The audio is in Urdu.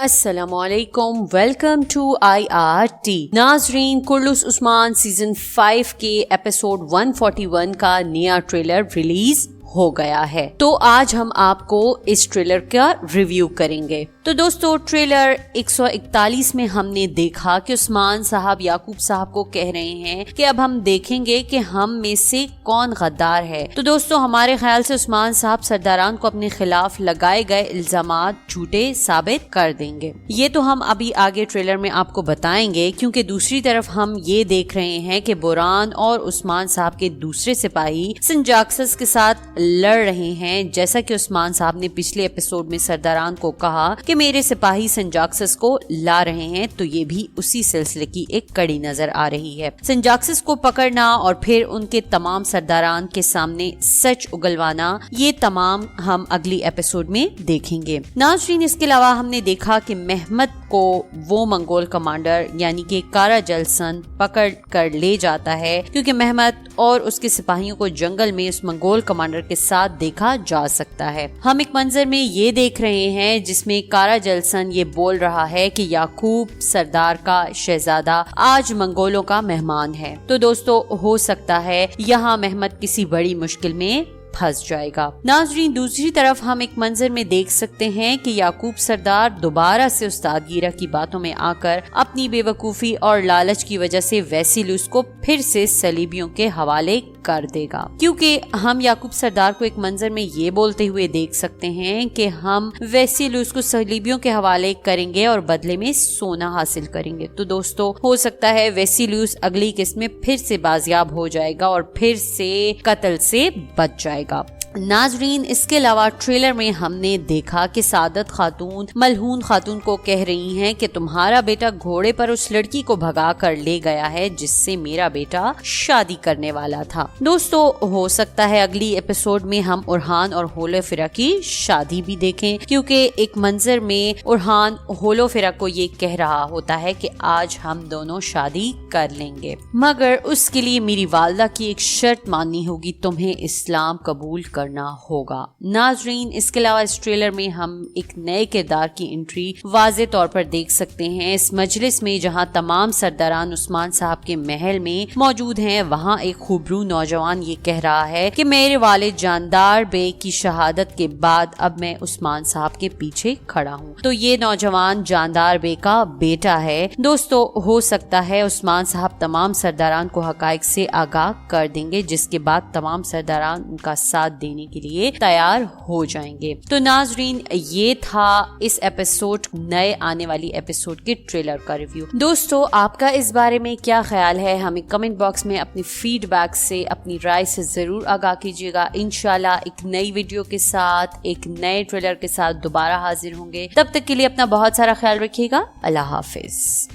السلام علیکم، ویلکم ٹو IRT۔ ناظرین، کرلس عثمان سیزن 5 کے ایپیسوڈ 141 کا نیا ٹریلر ریلیز ہو گیا ہے، تو آج ہم آپ کو اس ٹریلر کا ریویو کریں گے۔ تو دوستو، ٹریلر 141 میں ہم نے دیکھا کہ عثمان صاحب یعقوب صاحب کو کہہ رہے ہیں کہ اب ہم دیکھیں گے کہ ہم میں سے کون غدار ہے۔ تو دوستو، ہمارے خیال سے عثمان صاحب سرداران کو اپنے خلاف لگائے گئے الزامات جھوٹے ثابت کر دیں گے۔ یہ تو ہم ابھی آگے ٹریلر میں آپ کو بتائیں گے، کیونکہ دوسری طرف ہم یہ دیکھ رہے ہیں کہ بوران اور عثمان صاحب کے دوسرے سپاہی سنجاکسس کے ساتھ لڑ رہے ہیں، جیسا کہ عثمان صاحب نے پچھلے ایپیسوڈ میں سرداران کو کہا کہ میرے سپاہی سنجاکسس کو لا رہے ہیں، تو یہ بھی اسی سلسلے کی ایک کڑی نظر آ رہی ہے۔ سنجاکسس کو پکڑنا اور پھر ان کے تمام سرداران کے سامنے سچ اگلوانا، یہ تمام ہم اگلی ایپیسوڈ میں دیکھیں گے۔ ناظرین، اس کے علاوہ ہم نے دیکھا کہ مہمت کو وہ منگول کمانڈر یعنی کہ کارا جلسن پکڑ کر لے جاتا ہے، کیونکہ مہمت اور اس کے سپاہیوں کو جنگل میں اس منگول کمانڈر کے ساتھ دیکھا جا سکتا ہے۔ ہم ایک منظر میں یہ دیکھ رہے ہیں جس میں کارا جلسن یہ بول رہا ہے کہ یعقوب سردار کا شہزادہ آج منگولوں کا مہمان ہے۔ تو دوستو، ہو سکتا ہے یہاں مہمت کسی بڑی مشکل میں پھنس جائے گا۔ ناظرین، دوسری طرف ہم ایک منظر میں دیکھ سکتے ہیں کہ یعقوب سردار دوبارہ سے استاد گیرا کی باتوں میں آ کر اپنی بے وقوفی اور لالچ کی وجہ سے ویسیلیوس کو پھر سے صلیبیوں کے حوالے کر دے گا، کیونکہ ہم یعقوب سردار کو ایک منظر میں یہ بولتے ہوئے دیکھ سکتے ہیں کہ ہم ویسیلیوس کو صلیبیوں کے حوالے کریں گے اور بدلے میں سونا حاصل کریں گے۔ تو دوستو، ہو سکتا ہے ویسیلیوس اگلی قسط میں پھر سے بازیاب ہو جائے گا اور پھر سے قتل سے بچ جائے گا۔ ناظرین، اس کے علاوہ ٹریلر میں ہم نے دیکھا کہ سعادت خاتون ملہون خاتون کو کہہ رہی ہیں کہ تمہارا بیٹا گھوڑے پر اس لڑکی کو بھگا کر لے گیا ہے جس سے میرا بیٹا شادی کرنے والا تھا۔ دوستو، ہو سکتا ہے اگلی ایپیسوڈ میں ہم اورہان اور ہولوفیرا کی شادی بھی دیکھیں، کیونکہ ایک منظر میں اورہان ہولوفیرا کو یہ کہہ رہا ہوتا ہے کہ آج ہم دونوں شادی کر لیں گے، مگر اس کے لیے میری والدہ کی ایک شرط ماننی ہوگی، تمہیں اسلام قبول کرنا ہوگا۔ ناظرین، اس کے علاوہ اس ٹریلر میں ہم ایک نئے کردار کی انٹری واضح طور پر دیکھ سکتے ہیں۔ اس مجلس میں جہاں تمام سرداران عثمان صاحب کے محل میں موجود ہیں، وہاں ایک خوبرو نوجوان یہ کہہ رہا ہے کہ میرے والد جاندار بے کی شہادت کے بعد اب میں عثمان صاحب کے پیچھے کھڑا ہوں۔ تو یہ نوجوان جاندار بے کا بیٹا ہے۔ دوستو، ہو سکتا ہے عثمان صاحب تمام سرداران کو حقائق سے آگاہ کر دیں گے، جس کے بعد تمام سرداران ان کا ساتھ دینے کے لیے تیار ہو جائیں گے۔ تو ناظرین، یہ تھا اس ایپیسوڈ نئے آنے والی ایپیسوڈ کے ٹریلر کا ریویو۔ دوستو، آپ کا اس بارے میں کیا خیال ہے؟ ہمیں کمنٹ باکس میں اپنی فیڈ بیک سے، اپنی رائے سے ضرور آگاہ کیجیے گا۔ انشاءاللہ ایک نئی ویڈیو کے ساتھ، ایک نئے ٹریلر کے ساتھ دوبارہ حاضر ہوں گے۔ تب تک کے لیے اپنا بہت سارا خیال رکھیے گا۔ اللہ حافظ۔